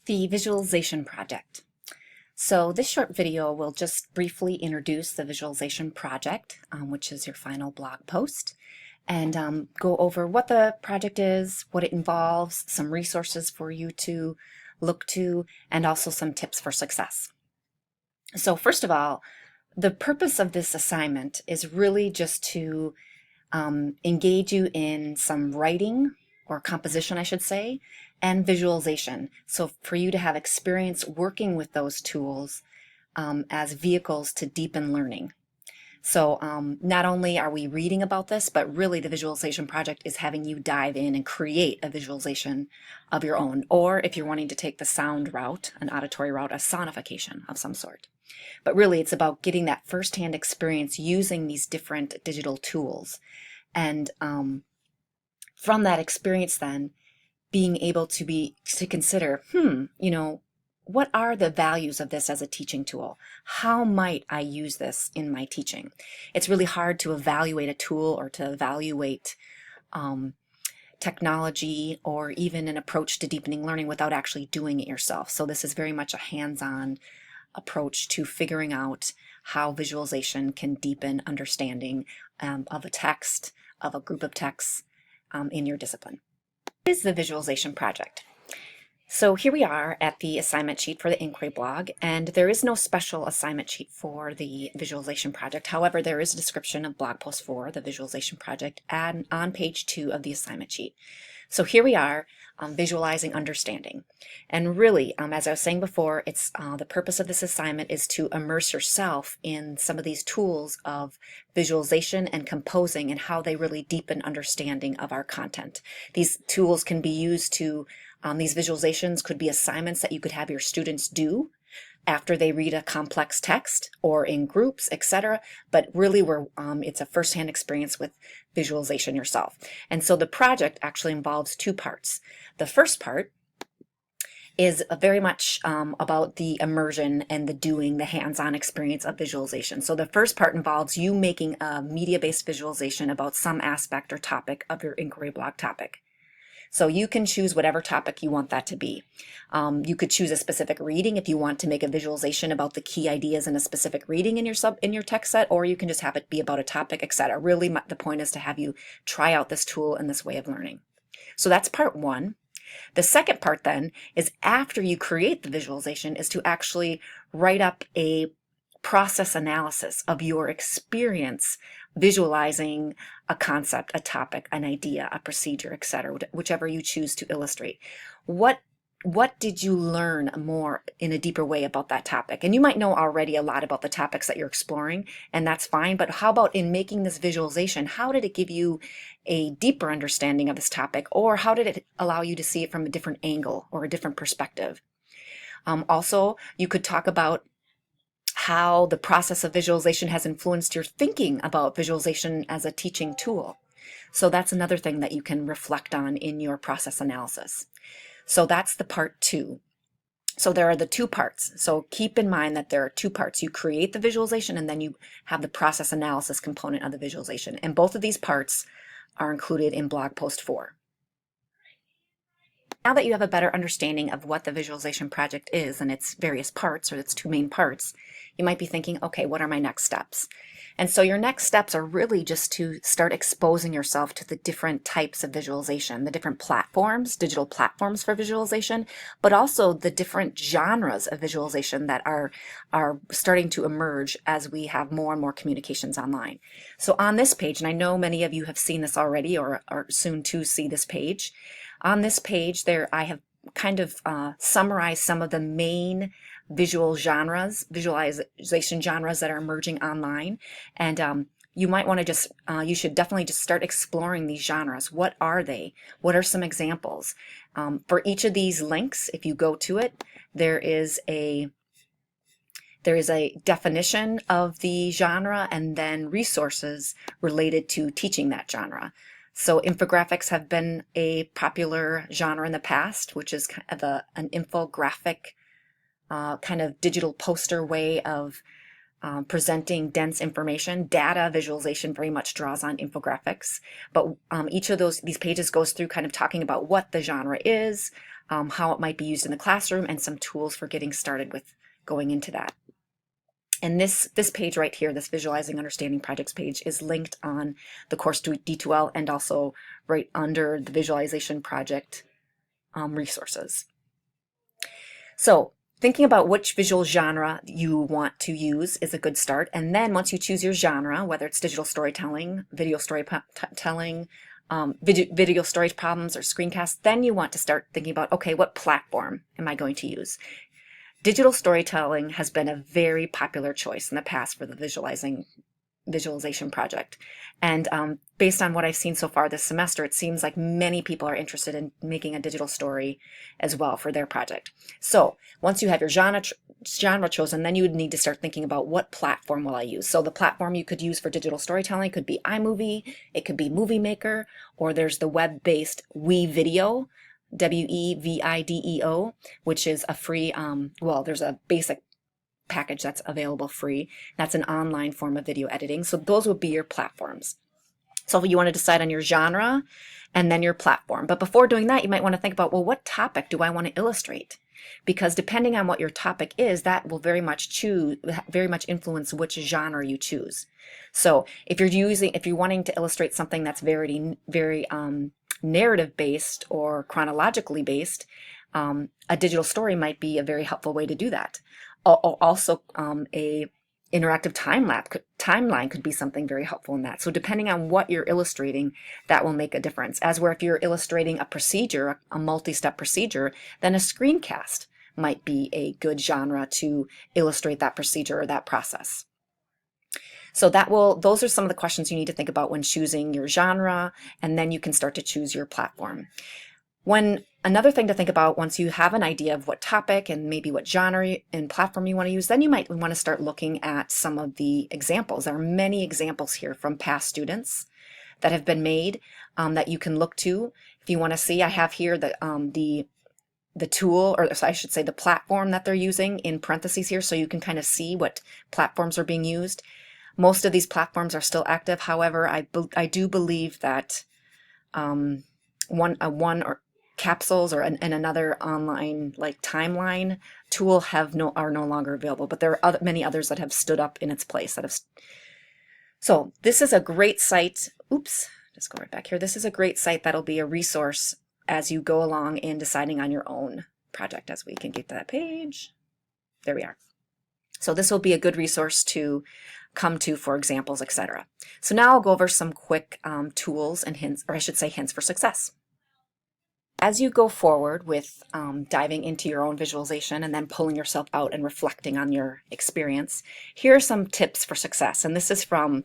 The visualization project. So this short video will just briefly introduce the visualization project, which is your final blog post, and go over what the project is, what it involves, some resources for you to look to, and also some tips for success. So first of all, the purpose of this assignment is really just to engage you in some writing or composition, I should say, and visualization. So for you to have experience working with those tools as vehicles to deepen learning. So not only are we reading about this, but really the visualization project is having you dive in and create a visualization of your own. Or if you're wanting to take the sound route, an auditory route, a sonification of some sort. But really it's about getting that firsthand experience using these different digital tools. And from that experience then, being able to consider, what are the values of this as a teaching tool? How might I use this in my teaching? It's really hard to evaluate a tool or to evaluate technology or even an approach to deepening learning without actually doing it yourself. So this is very much a hands-on approach to figuring out how visualization can deepen understanding of a text, of a group of texts in your discipline. This is the visualization project. So here we are at the assignment sheet for the inquiry blog, and there is no special assignment sheet for the visualization project. However, there is a description of blog post for the visualization project and on page 2 of the assignment sheet. So here we are, visualizing understanding. And really, as I was saying before, it's the purpose of this assignment is to immerse yourself in some of these tools of visualization and composing and how they really deepen understanding of our content. These tools can be used to, these visualizations could be assignments that you could have your students do after they read a complex text or in groups, etc. But really it's a firsthand experience with visualization yourself. And so the project actually involves 2 parts. The first part is very much about the immersion and the doing, the hands-on experience of visualization. So the first part involves you making a media-based visualization about some aspect or topic of your inquiry blog topic. So you can choose whatever topic you want that to be. You could choose a specific reading if you want to make a visualization about the key ideas in a specific reading in your text set, or you can just have it be about a topic, etc. Really, the point is to have you try out this tool and this way of learning. So that's part 1. The second part then is after you create the visualization is to actually write up a process analysis of your experience visualizing a concept, a topic, an idea, a procedure, etc., whichever you choose to illustrate. What did you learn more in a deeper way about that topic? And you might know already a lot about the topics that you're exploring, and that's fine, but how about in making this visualization, how did it give you a deeper understanding of this topic, or how did it allow you to see it from a different angle or a different perspective? Also, you could talk about how the process of visualization has influenced your thinking about visualization as a teaching tool. So that's another thing that you can reflect on in your process analysis. So that's the part 2. So there are the 2 parts. So keep in mind that there are 2 parts. You create the visualization and then you have the process analysis component of the visualization. And both of these parts are included in blog post 4. Now that you have a better understanding of what the visualization project is and its various parts, or its 2 main parts, you might be thinking, okay, what are my next steps? And so your next steps are really just to start exposing yourself to the different types of visualization, the different platforms, digital platforms for visualization, but also the different genres of visualization that are starting to emerge as we have more and more communications online. So on this page, and I know many of you have seen this already or are soon to see this page, on this page there I have kind of summarized some of the main visualization genres that are emerging online. And you might want to you should definitely just start exploring these genres. What are they? What are some examples? For each of these links, if you go to it, there is a definition of the genre and then resources related to teaching that genre. So infographics have been a popular genre in the past, which is kind of an infographic kind of digital poster way of presenting dense information. Data visualization very much draws on infographics, but each of these pages goes through kind of talking about what the genre is, how it might be used in the classroom, and some tools for getting started with going into that. And this page right here, this Visualizing Understanding Projects page, is linked on the course D2L and also right under the Visualization Project resources. So thinking about which visual genre you want to use is a good start. And then once you choose your genre, whether it's digital storytelling, video storytelling, video story problems, or screencasts, then you want to start thinking about, okay, what platform am I going to use? Digital storytelling has been a very popular choice in the past for the visualization project. And based on what I've seen so far this semester, it seems like many people are interested in making a digital story as well for their project. So once you have your genre chosen, then you would need to start thinking about what platform will I use. So the platform you could use for digital storytelling could be iMovie, it could be Movie Maker, or there's the web-based WeVideo, WeVideo, which is a free, there's a basic package that's available free. That's an online form of video editing. So those would be your platforms. So you want to decide on your genre and then your platform. But before doing that, you might want to think about, well, what topic do I want to illustrate? Because depending on what your topic is, that will very much influence which genre you choose. So if you're wanting to illustrate something that's very narrative based or chronologically based, a digital story might be a very helpful way to do that. Also, a interactive timeline could be something very helpful in that. So depending on what you're illustrating, that will make a difference. As where if you're illustrating a procedure, a multi-step procedure, then a screencast might be a good genre to illustrate that procedure or that process. So those are some of the questions you need to think about when choosing your genre, and then you can start to choose your platform. Another thing to think about once you have an idea of what topic and maybe what genre and platform you want to use, then you might want to start looking at some of the examples. There are many examples here from past students that have been made that you can look to. If you want to see, I have here the tool, or I should say the platform that they're using in parentheses here, so you can kind of see what platforms are being used. Most of these platforms are still active. However, I do believe that one or Capsules or and another online like timeline tool are no longer available, but there are many others that have stood up in its place. So this is a great site. Oops, just go right back here. This is a great site that'll be a resource as you go along in deciding on your own project. As we can get to that page, there we are. So this will be a good resource to come to for examples, etc. So now I'll go over some quick tools and hints, or I should say hints for success. As you go forward with diving into your own visualization and then pulling yourself out and reflecting on your experience, here are some tips for success. And this is from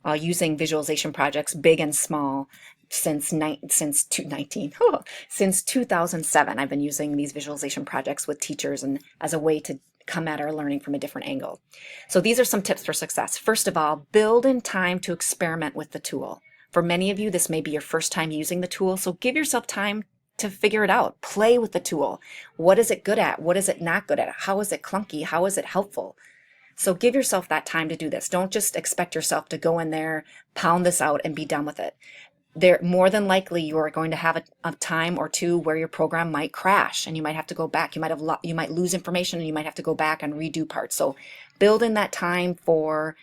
using visualization projects, big and small, since 2007. I've been using these visualization projects with teachers and as a way to come at our learning from a different angle. So these are some tips for success. First of all, build in time to experiment with the tool. For many of you, this may be your first time using the tool, so give yourself time to figure it out. Play with the tool. What is it good at? What is it not good at? How is it clunky? How is it helpful? So give yourself that time to do this. Don't just expect yourself to go in there, pound this out, and be done with it. More than likely, you are going to have a time or two where your program might crash and you might have to go back. You might lose information and you might have to go back and redo parts. So build in that time for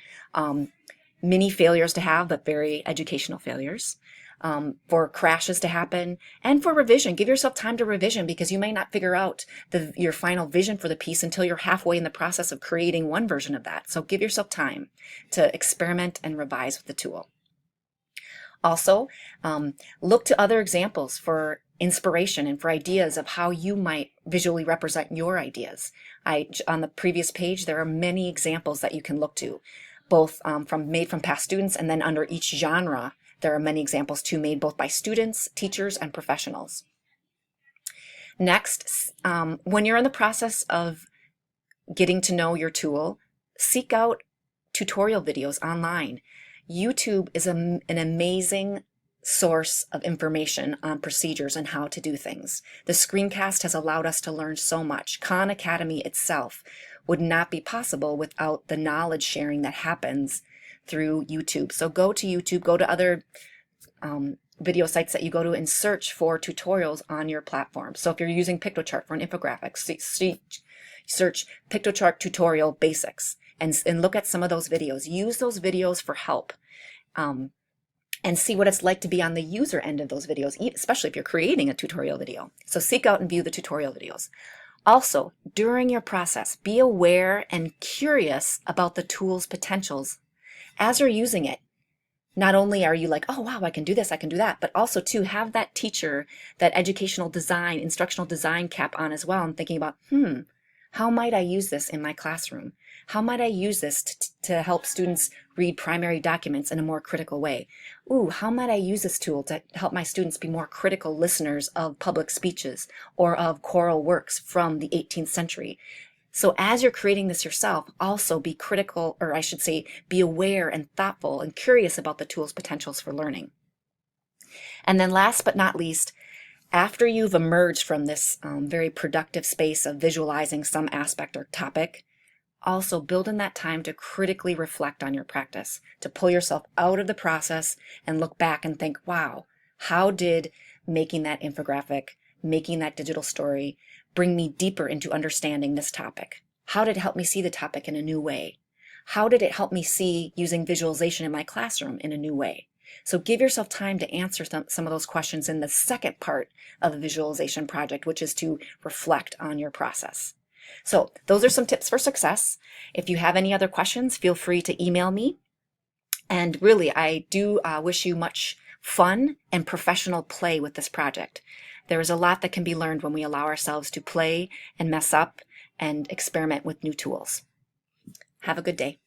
mini failures to have, but very educational failures. For crashes to happen, and for revision. Give yourself time to revision, because you may not figure out your final vision for the piece until you're halfway in the process of creating one version of that. So give yourself time to experiment and revise with the tool. Also, look to other examples for inspiration and for ideas of how you might visually represent your ideas. On the previous page, there are many examples that you can look to, both made from past students, and then under each genre, there are many examples too, made both by students, teachers, and professionals. Next, when you're in the process of getting to know your tool, seek out tutorial videos online. YouTube is an amazing source of information on procedures and how to do things. The screencast has allowed us to learn so much. Khan Academy itself would not be possible without the knowledge sharing that happens through YouTube. So go to YouTube, go to other video sites that you go to and search for tutorials on your platform. So if you're using Piktochart for an infographic, search Piktochart tutorial basics and look at some of those videos. Use those videos for help. And see what it's like to be on the user end of those videos, especially if you're creating a tutorial video. So seek out and view the tutorial videos. Also, during your process, be aware and curious about the tool's potentials as you're using it. Not only are you like, oh, wow, I can do this, I can do that, but also to have that teacher, that educational design, instructional design cap on as well, and thinking about, how might I use this in my classroom? How might I use this to help students read primary documents in a more critical way? Ooh, how might I use this tool to help my students be more critical listeners of public speeches or of choral works from the 18th century? So as you're creating this yourself, also be critical, or I should say, be aware and thoughtful and curious about the tool's potentials for learning. And then last but not least, after you've emerged from this very productive space of visualizing some aspect or topic, also build in that time to critically reflect on your practice, to pull yourself out of the process and look back and think, wow, how did making that infographic, making that digital story bring me deeper into understanding this topic? How did it help me see the topic in a new way? How did it help me see using visualization in my classroom in a new way? So give yourself time to answer some of those questions in the second part of the visualization project, which is to reflect on your process. So those are some tips for success. If you have any other questions, feel free to email me. And really, I do wish you much fun and professional play with this project. There is a lot that can be learned when we allow ourselves to play and mess up and experiment with new tools. Have a good day.